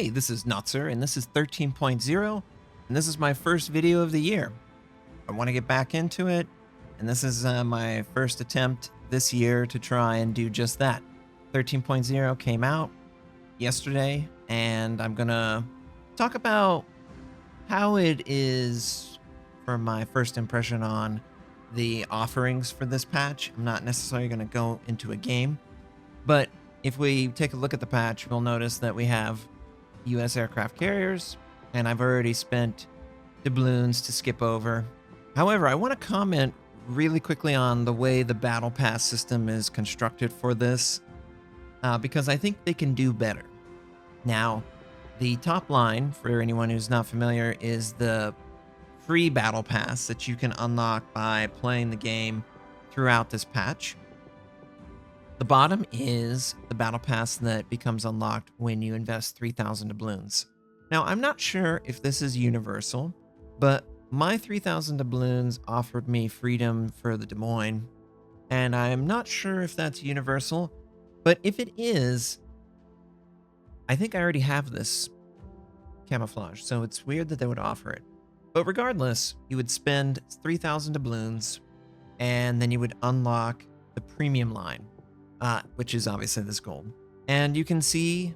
Hey, this is Notser, and this is 13.0, and this is my first video of the year. I want to get back into it, and this is my first attempt this year to try and do just that. 13.0 came out yesterday, and I'm gonna talk about how it is for my first impression on the offerings for this patch. I'm not necessarily going to go into a game, but if we take a look at the patch, we'll notice that we have U.S. aircraft carriers, and I've already spent doubloons to skip over. However, I want to comment really quickly on the way the battle pass system is constructed for this, because I think they can do better. Now, the top line, for anyone who's not familiar, is the free battle pass that you can unlock by playing the game throughout this patch. The bottom is the battle pass that becomes unlocked when you invest 3,000 doubloons. Now, I'm not sure if this is universal, but my 3,000 doubloons offered me freedom for the Des Moines, and I'm not sure if that's universal, but if it is, I think I already have this camouflage, so it's weird that they would offer it. But regardless, you would spend 3,000 doubloons, and then you would unlock the premium line, which is obviously this gold. And you can see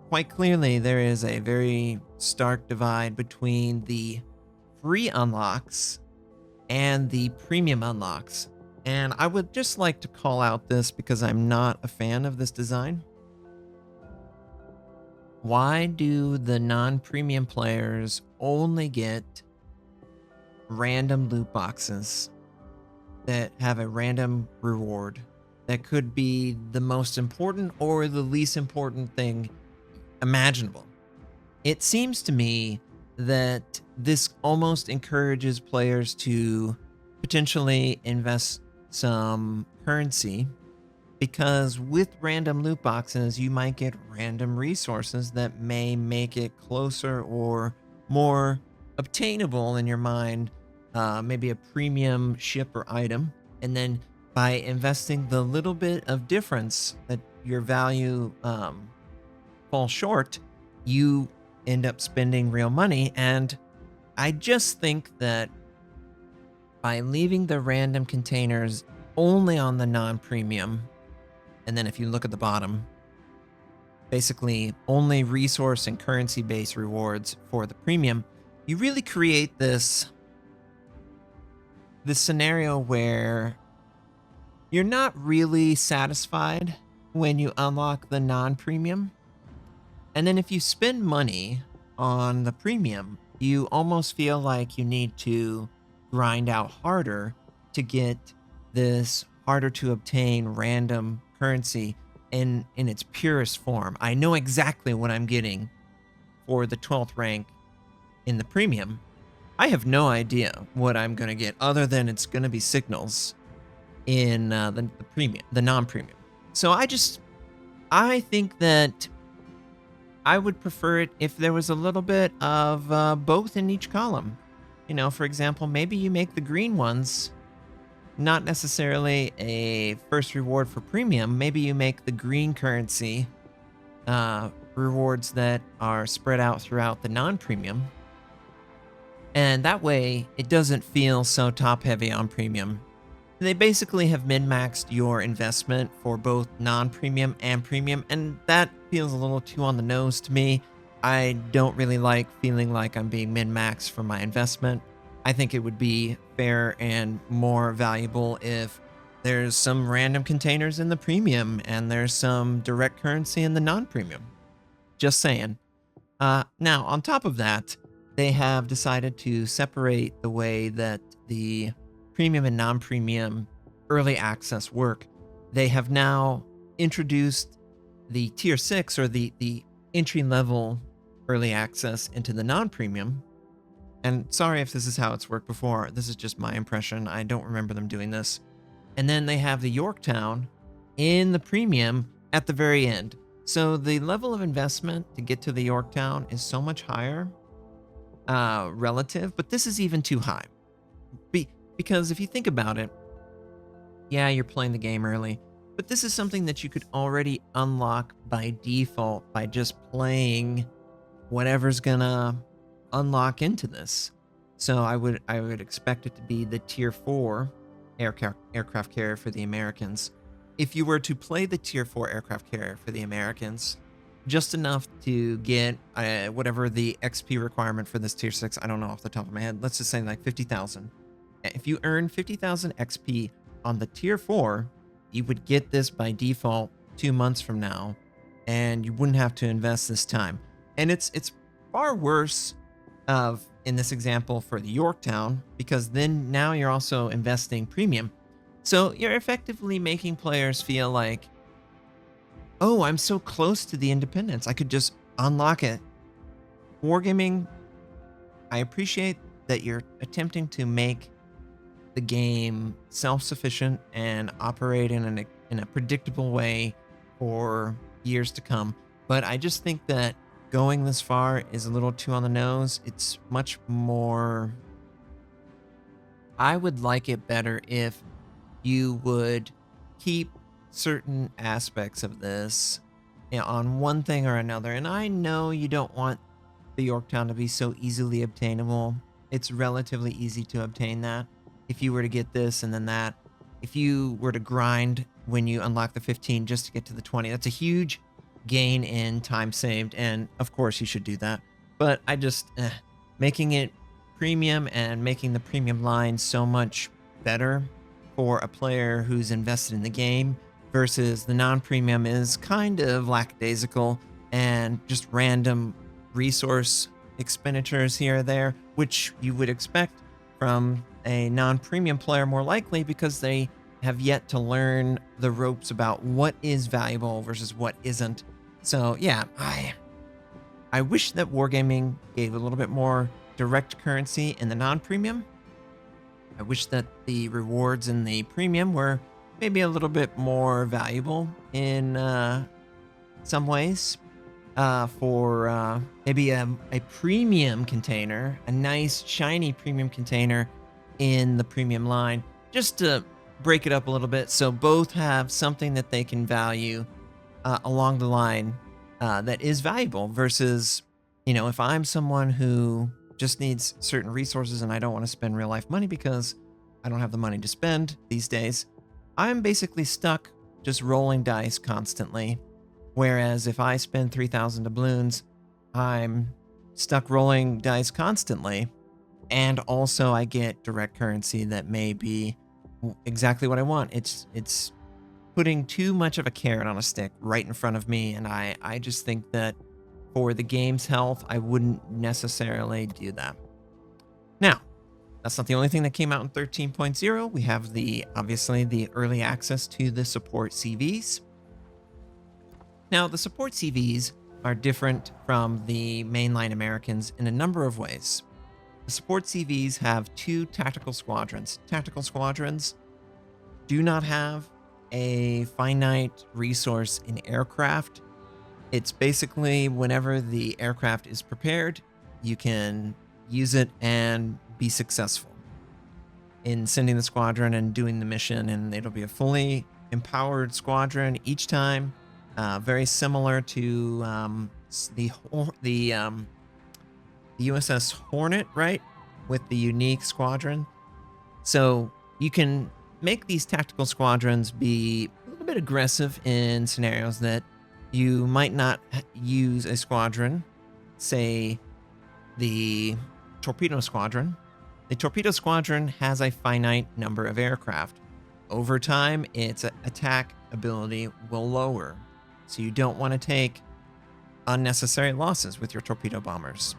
quite clearly there is a very stark divide between the free unlocks and the premium unlocks. And I would just like to call out this because I'm not a fan of this design. Why do the non-premium players only get random loot boxes that have a random reward that could be the most important or the least important thing imaginable? It seems to me that this almost encourages players to potentially invest some currency, because with random loot boxes, you might get random resources that may make it closer or more obtainable in your mind, maybe a premium ship or item. And then by investing the little bit of difference that your value falls short, you end up spending real money. And I just think that by leaving the random containers only on the non-premium, and then if you look at the bottom, basically only resource and currency-based rewards for the premium, you really create this scenario where you're not really satisfied when you unlock the non-premium. And then if you spend money on the premium, you almost feel like you need to grind out harder to get this harder to obtain random currency in its purest form. I know exactly what I'm getting for the 12th rank in the premium. I have no idea what I'm going to get other than it's going to be signals in the premium, the non-premium. So I think that I would prefer it if there was a little bit of both in each column. You know, for example, maybe you make the green ones not necessarily a first reward for premium. Maybe you make the green currency rewards that are spread out throughout the non-premium. And that way, it doesn't feel so top-heavy on premium. They basically have min-maxed your investment for both non-premium and premium, and that feels a little too on the nose to me. I don't really like feeling like I'm being min-maxed for my investment. I think it would be fair and more valuable if there's some random containers in the premium and there's some direct currency in the non-premium. Just saying. Now, on top of that, they have decided to separate the way that the premium and non-premium early access work. They have now introduced the tier 6 or the entry-level early access into the non-premium. And sorry if this is how it's worked before. This is just my impression. I don't remember them doing this. And then they have the Yorktown in the premium at the very end. So the level of investment to get to the Yorktown is so much higher relative, but this is even too high. Because if you think about it, yeah, you're playing the game early, but this is something that you could already unlock by default by just playing whatever's gonna unlock into this. So I would expect it to be the tier 4 aircraft carrier for the Americans. If you were to play the tier 4 aircraft carrier for the Americans, just enough to get whatever the XP requirement for this tier 6, I don't know off the top of my head, let's just say like 50,000. If you earn 50,000 XP on the tier 4, you would get this by default 2 months from now, and you wouldn't have to invest this time. And it's far worse in this example for the Yorktown, because then now you're also investing premium. So you're effectively making players feel like, oh, I'm so close to the independence, I could just unlock it. Wargaming, I appreciate that you're attempting to make the game self-sufficient and operate in a predictable way for years to come. But I just think that going this far is a little too on the nose. It's much more... I would like it better if you would keep certain aspects of this, you know, on one thing or another. And I know you don't want the Yorktown to be so easily obtainable. It's relatively easy to obtain that. If you were to get this and then that, if you were to grind when you unlock the 15 just to get to the 20, that's a huge gain in time saved. And of course you should do that. But I just, making it premium and making the premium line so much better for a player who's invested in the game versus the non-premium is kind of lackadaisical and just random resource expenditures here or there, which you would expect from a non-premium player more likely because they have yet to learn the ropes about what is valuable versus what isn't. So yeah, I wish that Wargaming gave a little bit more direct currency in the non-premium. I wish that the rewards in the premium were maybe a little bit more valuable in some ways. For maybe a premium container, a nice shiny premium container in the premium line, just to break it up a little bit so both have something that they can value along the line that is valuable versus, you know, if I'm someone who just needs certain resources and I don't want to spend real life money because I don't have the money to spend these days, I'm basically stuck just rolling dice constantly. Whereas if I spend 3,000 doubloons, I'm stuck rolling dice constantly. And also I get direct currency that may be exactly what I want. It's putting too much of a carrot on a stick right in front of me. And I just think that for the game's health, I wouldn't necessarily do that. Now, that's not the only thing that came out in 13.0. We have obviously the early access to the support CVs. Now, the support CVs are different from the mainline Americans in a number of ways. The support CVs have 2 tactical squadrons. Tactical squadrons do not have a finite resource in aircraft. It's basically whenever the aircraft is prepared, you can use it and be successful in sending the squadron and doing the mission, and it'll be a fully empowered squadron each time. Very similar to the USS Hornet, right? With the unique squadron. So you can make these tactical squadrons be a little bit aggressive in scenarios that you might not use a squadron, say the torpedo squadron. The torpedo squadron has a finite number of aircraft. Over time, its attack ability will lower. So you don't want to take unnecessary losses with your torpedo bombers.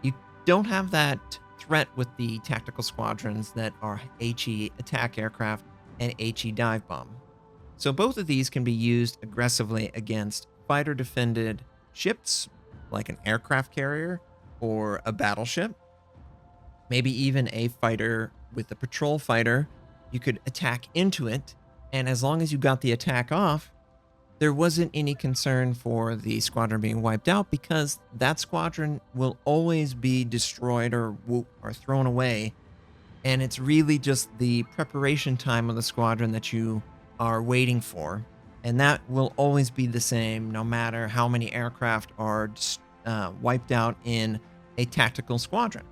You don't have that threat with the tactical squadrons that are HE attack aircraft and HE dive bomb. So both of these can be used aggressively against fighter defended ships, like an aircraft carrier or a battleship. Maybe even a fighter with a patrol fighter, you could attack into it, and as long as you got the attack off, there wasn't any concern for the squadron being wiped out because that squadron will always be destroyed or thrown away. And it's really just the preparation time of the squadron that you are waiting for. And that will always be the same no matter how many aircraft are wiped out in a tactical squadron.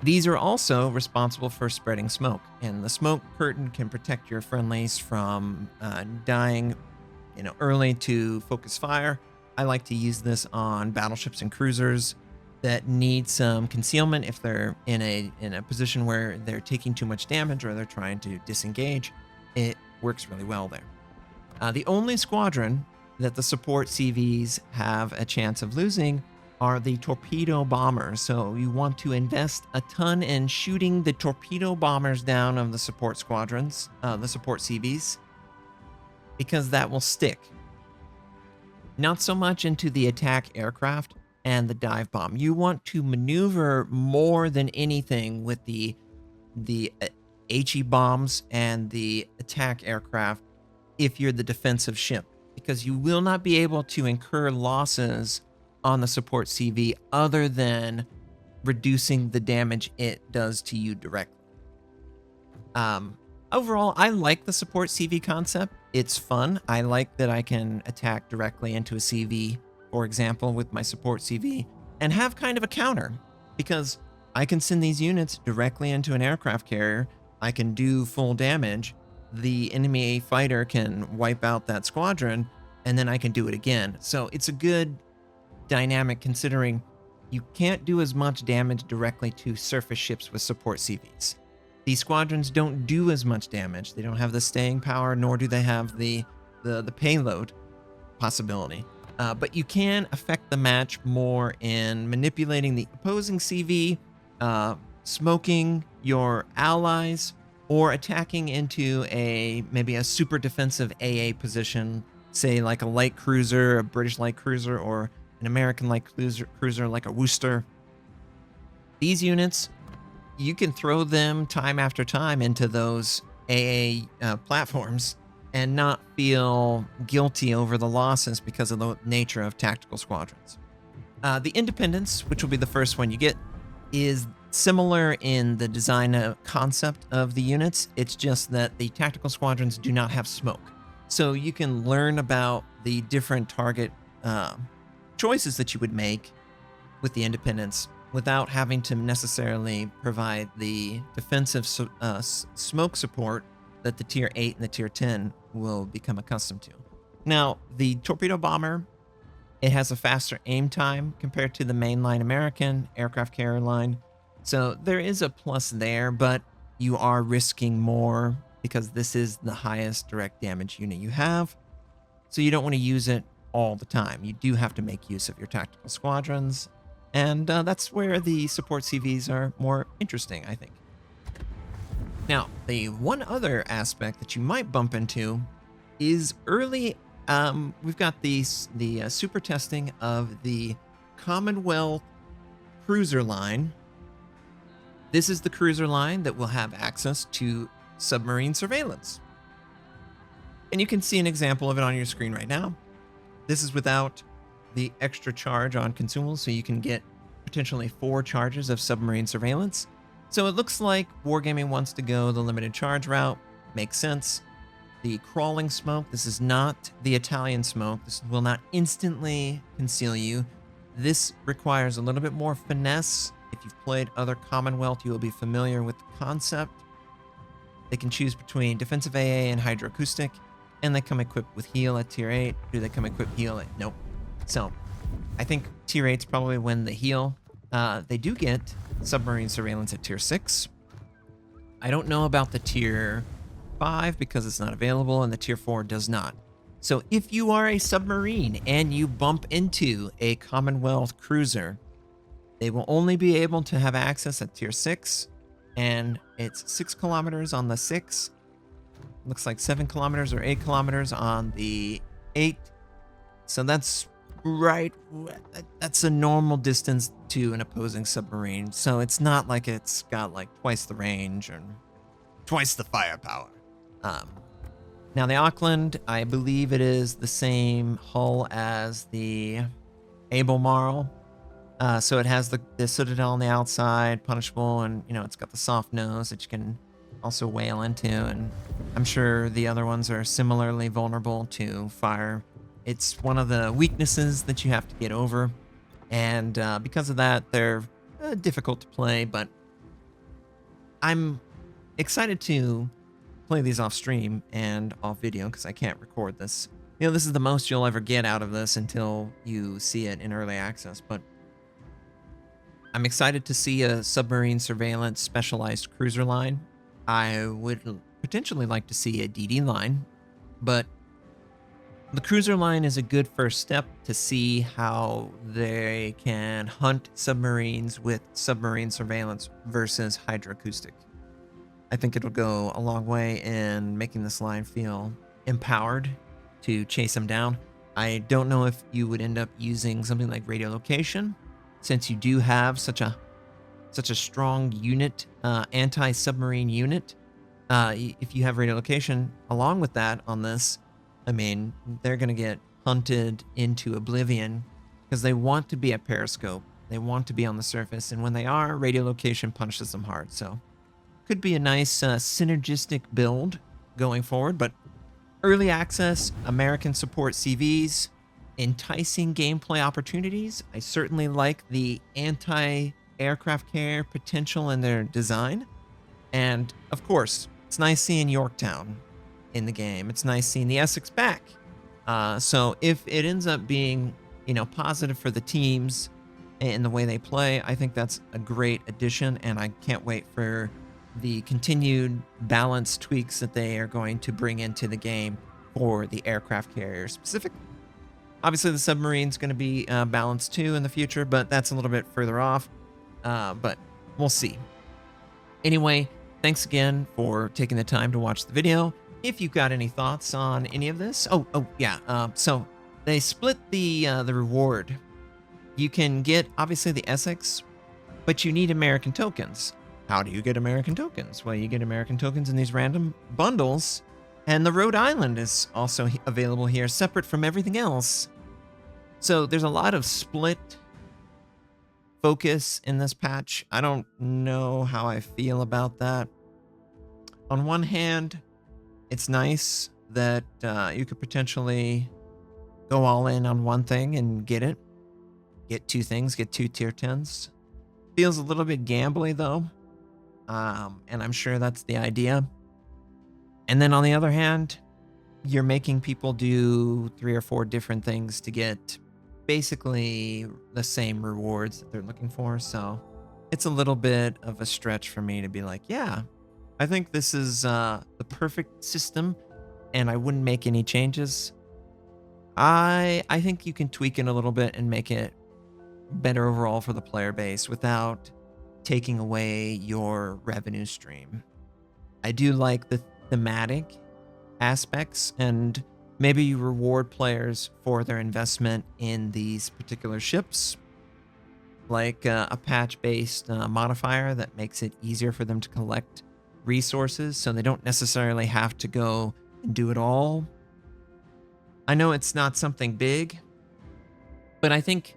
These are also responsible for spreading smoke, and the smoke curtain can protect your friendlies from dying, early to focus fire. I like to use this on battleships and cruisers that need some concealment if they're in a position where they're taking too much damage or they're trying to disengage. It works really well there. The only squadron that the support CVs have a chance of losing are the torpedo bombers. So you want to invest a ton in shooting the torpedo bombers down of the support squadrons, the support CVs, because that will stick. Not so much into the attack aircraft and the dive bomb. You want to maneuver more than anything with the HE bombs and the attack aircraft if you're the defensive ship, because you will not be able to incur losses on the support CV other than reducing the damage it does to you directly. Overall, I like the support CV concept. It's fun. I like that I can attack directly into a CV, for example, with my support CV, and have kind of a counter, because I can send these units directly into an aircraft carrier. I can do full damage. The enemy fighter can wipe out that squadron, and then I can do it again. So it's a good dynamic, considering you can't do as much damage directly to surface ships with support CVs. These squadrons don't do as much damage. They don't have the staying power, nor do they have the payload possibility. But you can affect the match more in manipulating the opposing CV, smoking your allies, or attacking into maybe a super defensive AA position, say like a light cruiser, a British light cruiser, or an American light cruiser like a Worcester. These units, you can throw them time after time into those AA platforms and not feel guilty over the losses because of the nature of tactical squadrons. The Independence, which will be the first one you get, is similar in the design concept of the units. It's just that the tactical squadrons do not have smoke. So you can learn about the different target choices that you would make with the Independence without having to necessarily provide the defensive smoke support that the Tier 8 and the Tier 10 will become accustomed to. Now, the torpedo bomber, it has a faster aim time compared to the mainline American aircraft carrier line. So there is a plus there, but you are risking more because this is the highest direct damage unit you have. So you don't want to use it all the time. You do have to make use of your tactical squadrons. And that's where the support CVs are more interesting, I think. Now, the one other aspect that you might bump into is early. We've got the super testing of the Commonwealth Cruiser line. This is the cruiser line that will have access to submarine surveillance. And you can see an example of it on your screen right now. This is without the extra charge on consumables, so you can get potentially 4 charges of submarine surveillance. So it looks like Wargaming wants to go the limited charge route. Makes sense. The crawling smoke, this is not the Italian smoke. This will not instantly conceal you. This requires a little bit more finesse. If you've played other Commonwealth, you will be familiar with the concept. They can choose between defensive AA and hydroacoustic, and they come equipped with heal at Tier 8. Do they come equipped heal at? Nope. So I think Tier 8's probably win the heal. They do get submarine surveillance at Tier 6. I don't know about the Tier 5 because it's not available, and the Tier 4 does not. So if you are a submarine and you bump into a Commonwealth cruiser, they will only be able to have access at Tier 6, and it's 6 kilometers on the 6. Looks like 7 kilometers or 8 kilometers on the 8. So that's a normal distance to an opposing submarine. So it's not like it's got like twice the range or twice the firepower. Now the Auckland, I believe it is the same hull as the Albemarle. So it has the Citadel on the outside, punishable, and it's got the soft nose that you can also whale into, and I'm sure the other ones are similarly vulnerable to fire. It's one of the weaknesses that you have to get over. And because of that, they're difficult to play, but I'm excited to play these off stream and off video because I can't record this. You know, this is the most you'll ever get out of this until you see it in early access, but I'm excited to see a submarine surveillance specialized cruiser line. I would potentially like to see a DD line, but the cruiser line is a good first step to see how they can hunt submarines with submarine surveillance versus hydroacoustic. I think it'll go a long way in making this line feel empowered to chase them down. I don't know if you would end up using something like radiolocation, since you do have such a strong unit, anti-submarine unit. If you have radiolocation along with that on this, I mean, they're going to get hunted into oblivion because they want to be at periscope. They want to be on the surface, and when they are, radiolocation punishes them hard. So could be a nice synergistic build going forward, but early access, American support CVs, enticing gameplay opportunities. I certainly like the anti-aircraft carrier potential in their design. And of course, it's nice seeing Yorktown in the game. It's nice seeing the Essex back. So if it ends up being, positive for the teams in the way they play, I think that's a great addition, and I can't wait for the continued balance tweaks that they are going to bring into the game for the aircraft carrier specifically. Obviously, the submarine's going to be balanced too in the future, but that's a little bit further off. But we'll see. Anyway, thanks again for taking the time to watch the video. If you've got any thoughts on any of this, so they split the reward. You can get obviously the Essex, but you need American tokens. How do you get American tokens? Well, you get American tokens in these random bundles, and the Rhode Island is also available here, separate from everything else. So there's a lot of split focus in this patch. I don't know how I feel about that. On one hand, it's nice that you could potentially go all in on one thing and get it. Get two things, get two tier 10s. Feels a little bit gambly though. And I'm sure that's the idea. And then on the other hand, you're making people do 3 or 4 different things to get basically the same rewards that they're looking for. So it's a little bit of a stretch for me to be like, yeah, I think this is the perfect system and I wouldn't make any changes. I think you can tweak it a little bit and make it better overall for the player base without taking away your revenue stream. I do like the thematic aspects, and maybe you reward players for their investment in these particular ships, like a patch-based modifier that makes it easier for them to collect resources so they don't necessarily have to go and do it all. I know it's not something big, but I think,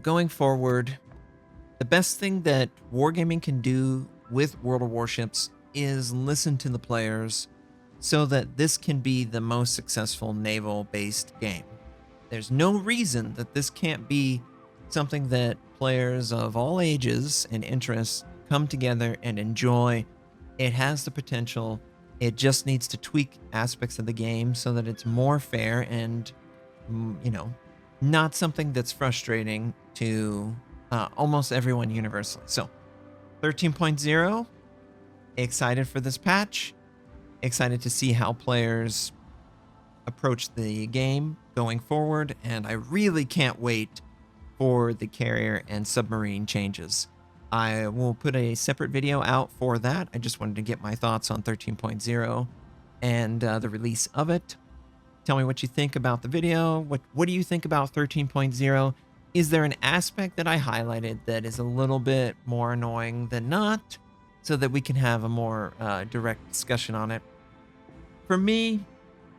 going forward, the best thing that Wargaming can do with World of Warships is listen to the players so that this can be the most successful naval-based game. There's no reason that this can't be something that players of all ages and interests come together and enjoy. It has the potential. It just needs to tweak aspects of the game so that it's more fair and, not something that's frustrating to almost everyone universally. So 13.0, excited for this patch. Excited to see how players approach the game going forward. And I really can't wait for the carrier and submarine changes. I will put a separate video out for that. I just wanted to get my thoughts on 13.0 and the release of it. Tell me what you think about the video. What do you think about 13.0? Is there an aspect that I highlighted that is a little bit more annoying than not, so that we can have a more direct discussion on it? For me,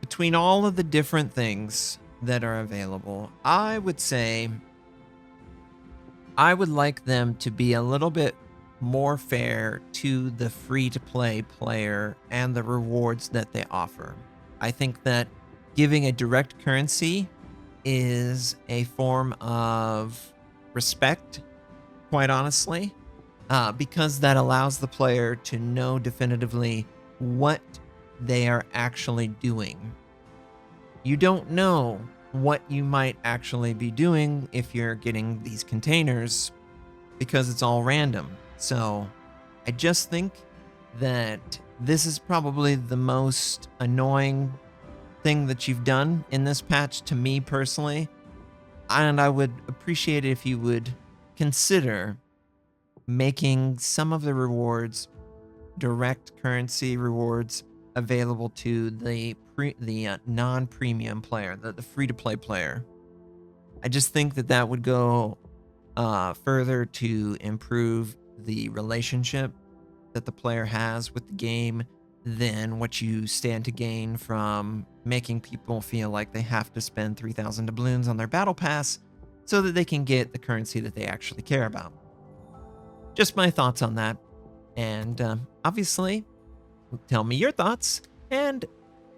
between all of the different things that are available, I would say I would like them to be a little bit more fair to the free-to-play player and the rewards that they offer. I think that giving a direct currency is a form of respect, quite honestly, because that allows the player to know definitively what they are actually doing. You don't know what you might actually be doing if you're getting these containers because it's all random. So I just think that this is probably the most annoying thing that you've done in this patch to me personally. And I would appreciate it if you would consider making some of the rewards direct currency rewards available to the non-premium player, the free-to-play player. I just think that that would go further to improve the relationship that the player has with the game than what you stand to gain from making people feel like they have to spend 3,000 doubloons on their battle pass so that they can get the currency that they actually care about. Just my thoughts on that. And obviously, tell me your thoughts. And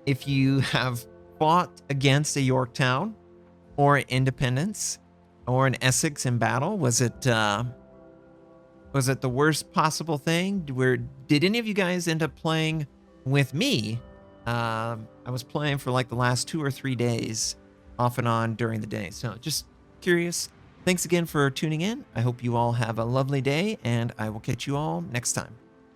if you have fought against a Yorktown or an Independence or an Essex in battle, was it the worst possible thing? Did any of you guys end up playing with me? I was playing for like the last 2 or 3 days off and on during the day. So just curious. Thanks again for tuning in. I hope you all have a lovely day, and I will catch you all next time.